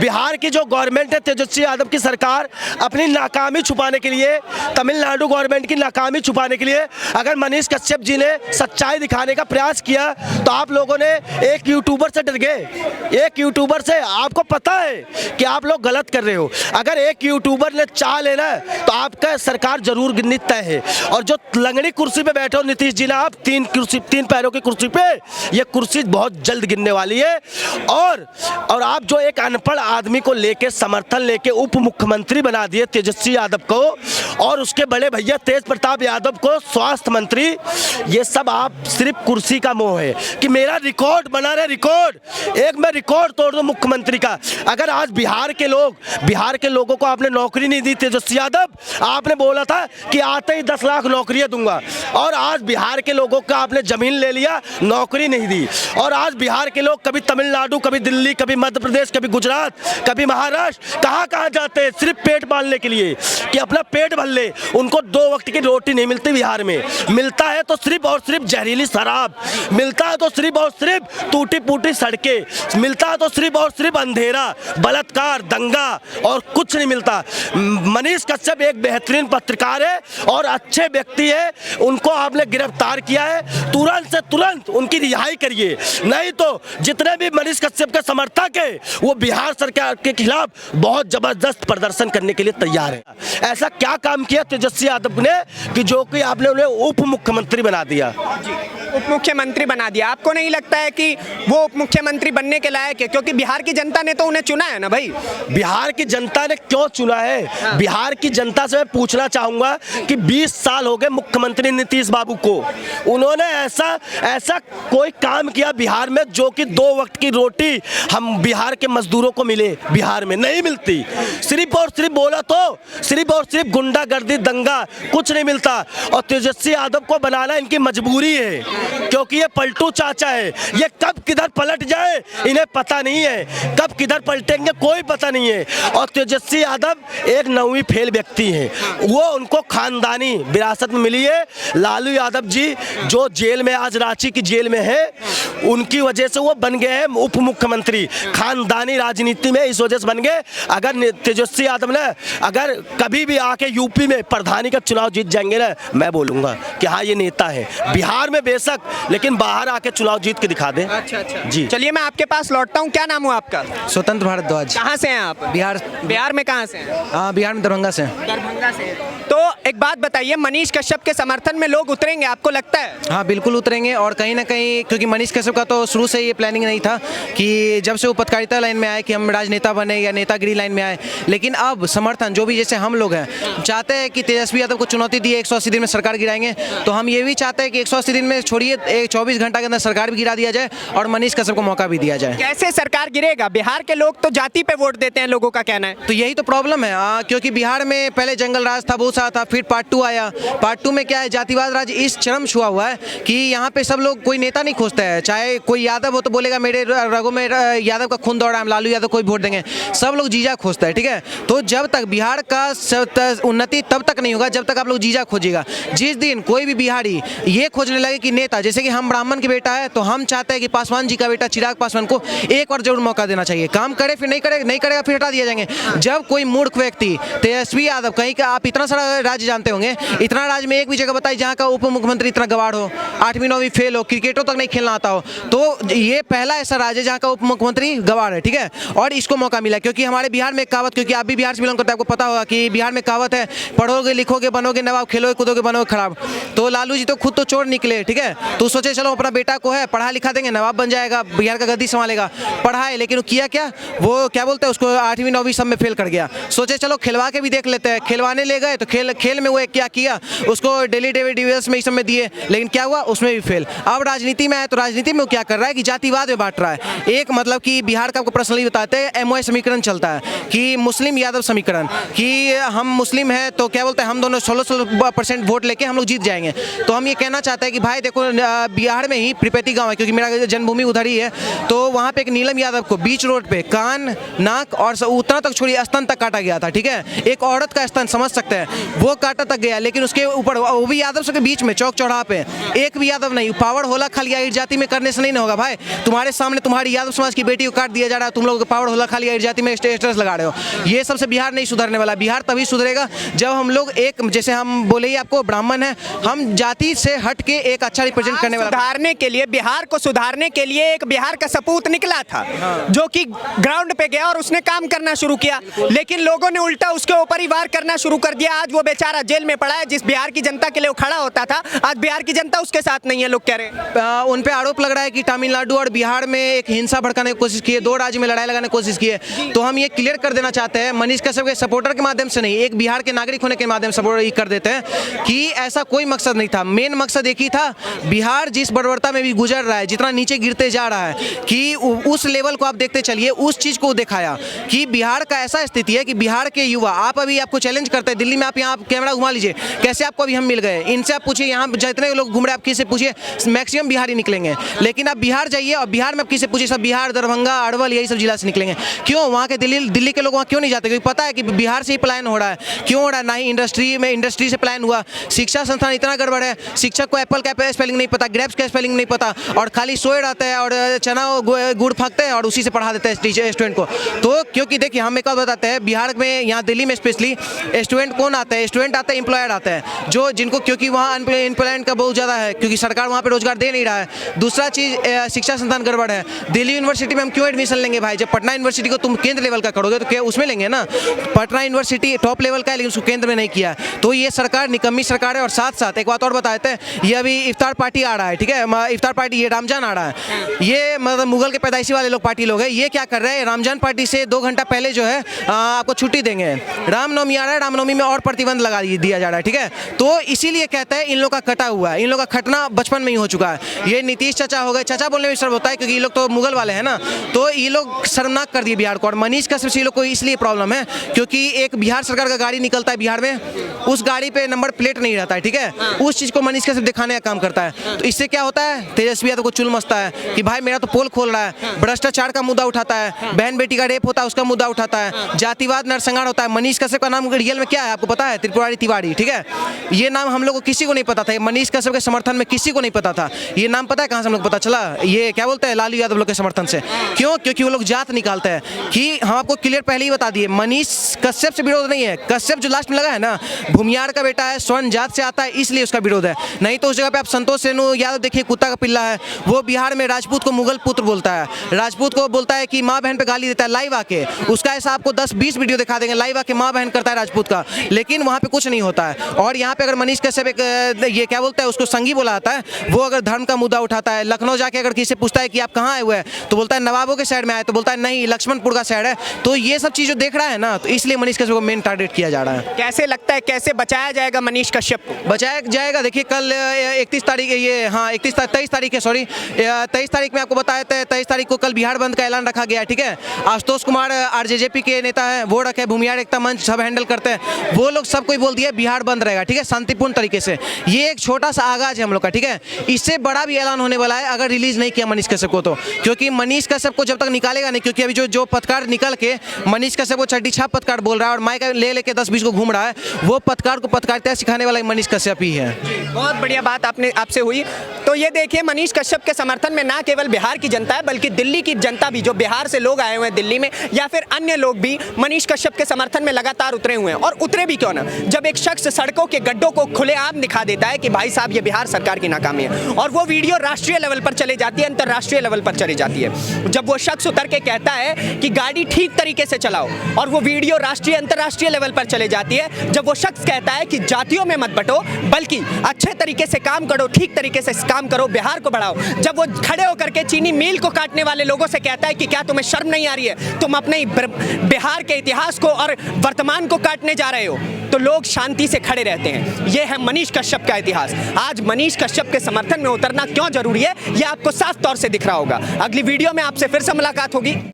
बिहार की जो गवर्नमेंट है, तेजस्वी यादव की सरकार, अपनी नाकामी छुपाने के लिए, तमिलनाडु गवर्नमेंट की नाकामी छुपाने के लिए अगर मनीष कश्यप जी ने सच्चाई दिखाने का प्रयास किया तो आप लोगों ने एक यूट्यूबर से डर गए। एक यूट्यूबर से, आपको पता है कि आप लोग गलत कर रहे हो। अगर एक यूट्यूबर ने चाह लेना तो आपका सरकार जरूर गिननी तय है। और जो लंगड़ी कुर्सी पे बैठे हो नीतीश जी ना, आप तीन पैरों की कुर्सी पे, ये कुर्सी बहुत जल्द गिरने वाली है। और आप जो एक अनपढ़ आदमी को लेके समर्थन लेके उप मुख्यमंत्री बना दिए तेजस्वी यादव को, और उसके बड़े भैया तेज प्रताप यादव को स्वास्थ्य मंत्री, ये सब आप सिर्फ कुर्सी का मोह है कि मेरा रिकॉर्ड बना रहे, रिकॉर्ड, एक मैं रिकॉर्ड तोड़ दूं मुख्यमंत्री का। अगर आज बिहार के लोगों को आपने नौकरी नहीं दी तेजस्वी यादव, आपने बोला था कि आते ही 10 लाख नौकरियां दूंगा, और आज बिहार के लोगों का आपने जमीन ले लिया, नौकरी नहीं दी। और आज बिहार के लोग कभी तमिलनाडु, कभी दिल्ली, कभी मध्य प्रदेश, कभी गुजरात, कभी महाराष्ट्र, कहाँ जाते हैं सिर्फ पेट पालने के लिए कि अपना पेट भर ले। उनको 2 वक्त की रोटी नहीं मिलती बिहार में, मिलता है तो सिर्फ और सिर्फ जहरीली शराब, मिलता है तो सिर्फ और सिर्फ टूटी फूटी सड़कें, मिलता है तो सिर्फ और सिर्फ अंधेरा, बलात्कार, दंगा, और कुछ नहीं मिलता। मनीष कश्यप एक बेहतरीन पत्रकार है और अच्छे व्यक्ति है, उनको आपने गिरफ्तार किया है, तुरंत से तुरंत उनकी रिहाई करिए, नहीं तो जितने भी मनीष कश्यप के समर्थक है वो बिहार सरकार के खिलाफ बहुत जबरदस्त प्रदर्शन करने के लिए तैयार है। ऐसा क्या काम किया तेजस्वी यादव ने कि जो कि आपने उन्हें उप मुख्यमंत्री बना दिया? उप मुख्यमंत्री बना दिया। आपको नहीं लगता है कि वो उप मुख्यमंत्री बनने के लायक है? क्योंकि बिहार की जनता ने तो उन्हें चुना है ना भाई। बिहार की जनता ने क्यों चुना है? हाँ। बिहार की जनता से मैं पूछना चाहूंगा कि 20 साल हो गए मुख्यमंत्री नीतीश बाबू को, उन्होंने ऐसा कोई काम किया बिहार में जो कि 2 वक्त की रोटी हम बिहार के मजदूरों को मिले? बिहार में नहीं मिलती। सिर्फ और सिर्फ बोला तो सिर्फ और सिर्फ गुंडागर्दी, दंगा, कुछ नहीं मिलता। और तेजस्वी यादव को बनाना इनकी मजबूरी है, क्योंकि ये पलटू चाचा है। ये कब किधर पलट जाए इन्हें पता नहीं है, कब किधर पलटेंगे कोई पता नहीं है। और तेजस्वी यादव एक 9वीं फेल व्यक्ति हैं, वो उनको खानदानी विरासत में मिली है। लालू यादव जी जो जेल में, आज रांची की जेल में है, उनकी वजह से वो बन गए हैं उप मुख्यमंत्री, खानदानी राजनीति में इस वजह से बन गए। अगर तेजस्वी यादव ने अगर कभी भी आके यूपी में प्रधानी का चुनाव जीत जाएंगे ना, मैं बोलूंगा कि हाँ ये नेता है बिहार में बेशक, लेकिन बाहर आके चुनाव जीत के दिखा दें। अच्छा जी। चलिए मैं आपके पास लौटता हूँ। क्या नाम हुआ आपका? स्वतंत्र भारद्वाज। कहाँ से हैं आप? बिहार में कहाँ से हैं? बिहार में दरभंगा से। दरभंगा से। तो एक बात बताइए, मनीष कश्यप के समर्थन में लोग उतरेंगे आपको लगता है? हाँ बिल्कुल उतरेंगे, और कहीं ना कहीं क्योंकि मनीष कश्यप का तो शुरू से ये प्लानिंग नहीं था कि जब से वो पत्रकारिता लाइन में आए कि हम राजनेता बने या नेतागिरी लाइन में आए, लेकिन अब समर्थन जो भी, जैसे हम लोग हैं चाहते हैं कि तेजस्वी यादव को चुनौती दिए 180 दिन में सरकार गिराएंगे, तो हम ये भी चाहते हैं कि 180 दिन में छोड़िए 24 घंटा के अंदर सरकार भी गिरा दिया जाए और मनीष कश्यप को मौका भी दिया जाए। कैसे सरकार गिरेगा? बिहार के लोग तो जाति पे वोट देते हैं, लोगों का कहना है। तो यही तो प्रॉब्लम है, क्योंकि बिहार में पहले जंगल राज था, बहुत सारा था, फिर पार्ट 2 आया। पार्ट 2 में क्या है, जातिवाद राज इस चरम छुआ हुआ है कि यहाँ पे सब लोग, कोई नेता नहीं खोजता है, चाहे कोई यादव हो तो बोलेगा मेरे रगों में यादव का खून दौड़ रहा है, हम लालू यादव को वोट देंगे, सब लोग जीजा खोजता है। ठीक है, तो जब तक बिहार का उन्नति तब तक नहीं होगा जब तक आप लोग जीजा खोजिएगा। जिस दिन कोई भी बिहारी ये खोजने लगे कि नेता, जैसे कि हम ब्राह्मण के बेटा है तो हम चाहते हैं कि पासवान जी का बेटा चिराग पासवान को एक बार जरूर मौका देना चाहिए, काम करे, फिर नहीं करेगा फिर हटा दिया जाएंगे। जब कोई मूर्ख व्यक्ति तेजस्वी यादव, कहीं का आप इतना सारा राज्य जानते होंगे, इतना राज्य में एक भी जगह बताइए जहाँ का उप मुख्यमंत्री इतना गवार हो, 8वीं 9वीं फेल हो, क्रिकेटों तक नहीं खेलना आता हो, तो ये पहला ऐसा राज्य है जहाँ का उप मुख्यमंत्री गवार है। ठीक है, और इसको मौका मिला क्योंकि हमारे बिहार में कहावत, क्योंकि आप भी बिहार से बिलोंग करते हैं, आपको पता होगा कि बिहार में कहावत है, पढ़ोगे लिखोगे बनोगे नवाब, खेलोगे कूदोगे बनोगे खराब। तो लालू जी तो खुद तो चोर निकले। ठीक है, तो सोचे चलो अपना बेटा को है पढ़ा लिखा देंगे, नवाब बन जाएगा, बिहार का गद्दी संभालेगा, पढ़ाए, लेकिन वो किया क्या, वो क्या बोलते हैं उसको, 8वीं 9वीं सब में फेल कर गया। सोचे चलो खिलवा के भी देख लेते हैं, खिलवाने ले गए तो खेल में वो क्या किया, उसको डेली डिविजन्स में इस समय दिए, लेकिन क्या हुआ, उसमें भी फेल। अब राजनीति में आए तो राजनीति में वो क्या कर रहा है कि जातिवाद में बांट रहा है। एक मतलब कि बिहार का आपको पर्सनली बताते हैं, MOI समीकरण चलता है कि मुस्लिम यादव समीकरण, कि हम मुस्लिम हैं तो क्या बोलते हैं हम दोनों 16% वोट लेके हम लोग जीत जाएंगे। तो हम ये कहना चाहते हैं कि भाई देखो, बिहार में ही प्रिपेती गांव है, क्योंकि मेरा जन्मभूमि उधर ही है, तो वहाँ पे एक नीलम यादव को बीच रोड पे कान, नाक और उतना तक छोड़िए स्तन तक काटा गया था, ठीक है। एक औरत का स्तन समझ सकते हैं, वो काटा तक गया, लेकिन उसके ऊपर वो भी यादव के बीच में चौक चौराहा पे एक भी यादव नहीं। पावर होला खाली आहिर जाति में करने से नहीं होगा भाई। तुम्हारे सामने तुम्हारी यादव समाज की बेटी को काट दिया जा रहा है, तुम लोग पावर होला खाली आहिर जाति में स्टेटस लगा रहे हो। ये सबसे बिहार नहीं सुधरने वाला। बिहार तभी सुधरेगा जब हम लोग एक, जैसे हम बोले ही आपको, ब्राह्मण है, हम जाति से हट के एक अच्छा रिप्रेजेंट करने वाला। सुधारने के लिए, बिहार को सुधारने के लिए एक बिहार का सपूत निकला था, जो कि ग्राउंड पे गया और उसने काम करना शुरू किया, लेकिन लोगों ने उल्टा उसके ऊपर ही वार करना शुरू कर दिया। आज वो बेचारा जेल में पड़ा है। जिस बिहार की जनता के लिए वो खड़ा होता था, आज बिहार की जनता उसके साथ नहीं है, लोग कह रहे हैं। उन पे आरोप लग रहा है कि तमिलनाडु और बिहार में एक हिंसा भड़काने की कोशिश की है, दो राज्य में लड़ाई लगाने की कोशिश की है। तो हम ये क्लियर कर देना चाहते हैं, मनीष कश्यप के सपोर्टर के माध्यम से नहीं, एक बिहार के नागरिक होने के माध्यम से कर देते हैं कि ऐसा कोई मकसद नहीं था। मेन मकसद एक ही था, बिहार जिस बर्बरता में भी गुजर रहा है, जितना नीचे गिरते जा रहा है, कि उस लेवल को आप देखते चलिए, उस चीज को दिखाया कि बिहार का ऐसा स्थिति है कि बिहार के युवा, आप अभी आपको चैलेंज करते हैं, दिल्ली में आप यहाँ कैमरा घुमा लीजिए, कैसे आपको अभी हम मिल गए, इनसे आप पूछिए, यहाँ जितने लोग घूम रहे हैं आप किसी से पूछिए, मैक्सिमम बिहारी निकलेंगे। लेकिन आप बिहार जाइए और बिहार में आप किसी से पूछिए, सब बिहार, दरभंगा, अरवल, यही सब जिला से निकलेंगे। क्यों? वहाँ के दिल्ली के लोग वहाँ क्यों नहीं जाते? क्योंकि पता है कि बिहार से ही पलायन हो रहा है। क्यों हो रहा है? ना ही इंडस्ट्री से पलायन हुआ, शिक्षा संस्थान इतना गड़बड़ है, शिक्षक को एप्पल का स्पेलिंग नहीं पता, ग्रेप्स का स्पेलिंग नहीं पता, और खाली सोए रहते हैं और चना गुड़ फाँकते हैं और उसी से पढ़ा देते हैं स्टूडेंट को। तो क्योंकि देखिए, हम एक बात बताते हैं, बिहार में, यहाँ दिल्ली में स्पेशली स्टूडेंट कौन आते हैं? स्टूडेंट आते हैं, एम्प्लॉयर आते हैं, जो जिनको, क्योंकि वहाँ अनएम्प्लॉयमेंट का बहुत ज़्यादा है, क्योंकि सरकार वहाँ पे रोजगार दे नहीं रहा है। दूसरा चीज़, शिक्षा संस्थान गड़बड़ है। दिल्ली यूनिवर्सिटी में हम क्यों एडमिशन लेंगे भाई? जब पटना यूनिवर्सिटी को तुम केंद्र लेवल का करोगे तो क्या उसमें लेंगे ना? पटना यूनिवर्सिटी टॉप लेवल का है, लेकिन उसको केंद्र में नहीं किया। तो ये सरकार निकम्मी सरकार है। और साथ साथ एक बात और बताते हैं, ये अभी इफ्तार पार्टी आ रहा है, ठीक है, इफ्तार पार्टी, ये रमजान आ रहा है, ये मतलब मुगल के पैदाइशी वाले लोग पार्टी लोग हैं। ये क्या कर रहे हैं? रमजान पार्टी से 2 घंटा पहले जो है आपको छुट्टी देंगे। रामनवमी आ रहा है, रामनवमी में और प्रतिबंध लगा दिया जा रहा है, ठीक है। तो इसीलिए कहते हैं इन लोग का कटा हुआ है, इन लोग का खटना बचपन में ही हो चुका है। ये नीतीश चाचा हो गए, चाचा बोलने में शर्म होता है क्योंकि ये लोग तो मुगल वाले हैं ना, तो ये लोग शर्मनाक कर दिए बिहार को। और मनीष कश्यप से ये लोग को इसलिए प्रॉब्लम है क्योंकि एक बिहार सरकार का गाड़ी निकलता है बिहार में, उस गाड़ी पे नंबर प्लेट नहीं रहता है, ठीक है, उस चीज को मनीष कश्यप दिखाने का काम करता है। तो इससे क्या होता है? तेजस्वी यादव को चुल मचता है कि भाई मेरा तो पोल खोल रहा है, भ्रष्टाचार का मुद्दा उठाता है, बहन बेटी का रेप होता है उसका मुद्दा उठाता है, जातिवाद नरसंहार होता है। मनीष कश्यप का नाम रियल में क्या है आपको पता है? त्रिपुरारी तिवारी, ठीक है। ये नाम हम लोग को किसी को नहीं पता था, मनीष कश्यप के समर्थन में किसी को नहीं पता था। ये नाम पता है कहाँ से हम लोग पता चला? ये क्या बोलते हैं, लालू यादव लोग के समर्थन से। क्यों? क्योंकि वो लोग जात निकालते हैं। कि हम आपको क्लियर पहले ही बता दिए, मनीष कश्यप से विरोध नहीं है। कश्यप जो लास्ट में लगा है ना, भूमियार का बेटा है, स्वर्ण जात से आता है, इसलिए उसका विरोध है। नहीं तो उस जगह पे आप संतोष रेणु यादव देखिए, कुत्ता का पिल्ला है, वो बिहार में राजपूत को मुगल पुत्र बोलता है, राजपूत को बोलता है कि माँ बहन पे गाली देता है लाइव आके। उसका ऐसा आपको 10-20 वीडियो दिखा देंगे, लाइव आके माँ बहन करता है राजपूत का, लेकिन वहाँ पे कुछ नहीं होता है। और यहाँ पे अगर मनीष कश्यप एक ये क्या बोलता है, उसको संगी बोला जाता है, वो अगर धर्म का मुद्दा उठाता है, लखनऊ जाके अगर किसी से पूछता है कि आप कहाँ आए हुए हैं, तो बोलता है नवाबों के साइड में आए, तो बोलता है नहीं लक्ष्मणपुर का साइड है। तो ये सब चीज़ जो देख रहा है ना, तो इसलिए मनीष कश्यप को मेन टारगेट किया जा रहा है। कैसे लगता है, कैसे बचाया जाएगा मनीष कश्यप को? बचाया जाएगा, देखिए कल 31 तारीख, ये हाँ 23 तारीख है, सॉरी 23 तारीख में आपको बताया था, 23 तारीख को कल बिहार बंद का ऐलान रखा गया, ठीक है। आशुतोष कुमार आरजेजेपी के नेता है, वो रखे, भूमियार एकता मंच सब हैंडल करते हैं, वो लोग सब कोई बोल दिया बिहार बंद रहेगा, ठीक है, शांतिपूर्ण तरीके से। ये एक छोटा सा आगाज है हम लोग का, ठीक है। इससे बड़ा भी ऐलान होने वाला है अगर रिलीज नहीं किया मनीष कश्यप को तो, क्योंकि मनीष कश्यप को जब तक निकालेगा नहीं, क्योंकि अभी जो पत्रकार निकल के मनीष कश्यप को चड्डी छाप पत्रकार बोल रहा है और माइक ले लेके 10-20 को घूम रहा है, वो पत्रकार को पत्रकारिता सिखाने वाला मनीष कश्यप ही है। बहुत बढ़िया बात आपसे हुई। तो ये देखिए, मनीष कश्यप के समर्थन में ना केवल बिहार की जनता है, बल्कि दिल्ली की जनता भी, जो बिहार से लोग आए हुए हैं दिल्ली में, या फिर अन्य लोग भी मनीष कश्यप के समर्थन में लगातार उतरे हुए हैं। और उतरे भी क्यों ना, जब एक शख्स सड़कों के गड्ढों को खुलेआम दिखा देता है कि भाई साहब ये बिहार सरकार की नाकामी है, और वो वीडियो राष्ट्रीय लेवल पर चली जाती है, अंतर्राष्ट्रीय लेवल पर चली जाती है, जब वो शख्स उतर के कहता है कि गाड़ी ठीक तरीके से चलाओ, और वो वीडियो राष्ट्रीय अंतर्राष्ट्रीय लेवल पर चले जाती है, जब वो शख्स कहता है कि जातियों में मत बंटो, बल्कि अच्छे तरीके से काम करो, ठीक तरीके से काम करो, बिहार को बढ़ाओ, जब वो खड़े होकर के चीनी मिल को काटने वाले लोगों से कहता है कि क्या तुम्हें शर्म नहीं आ रही है, तुम अपने बिहार के इतिहास को और वर्तमान को काटने जा रहे हो, तो लोग शांति से खड़े रहते हैं। यह है मनीष कश्यप का इतिहास। आज मनीष कश्यप के समर्थन में उतरना क्यों जरूरी है, यह आपको साफ तौर से दिख रहा होगा। अगली वीडियो में आपसे फिर से मुलाकात होगी।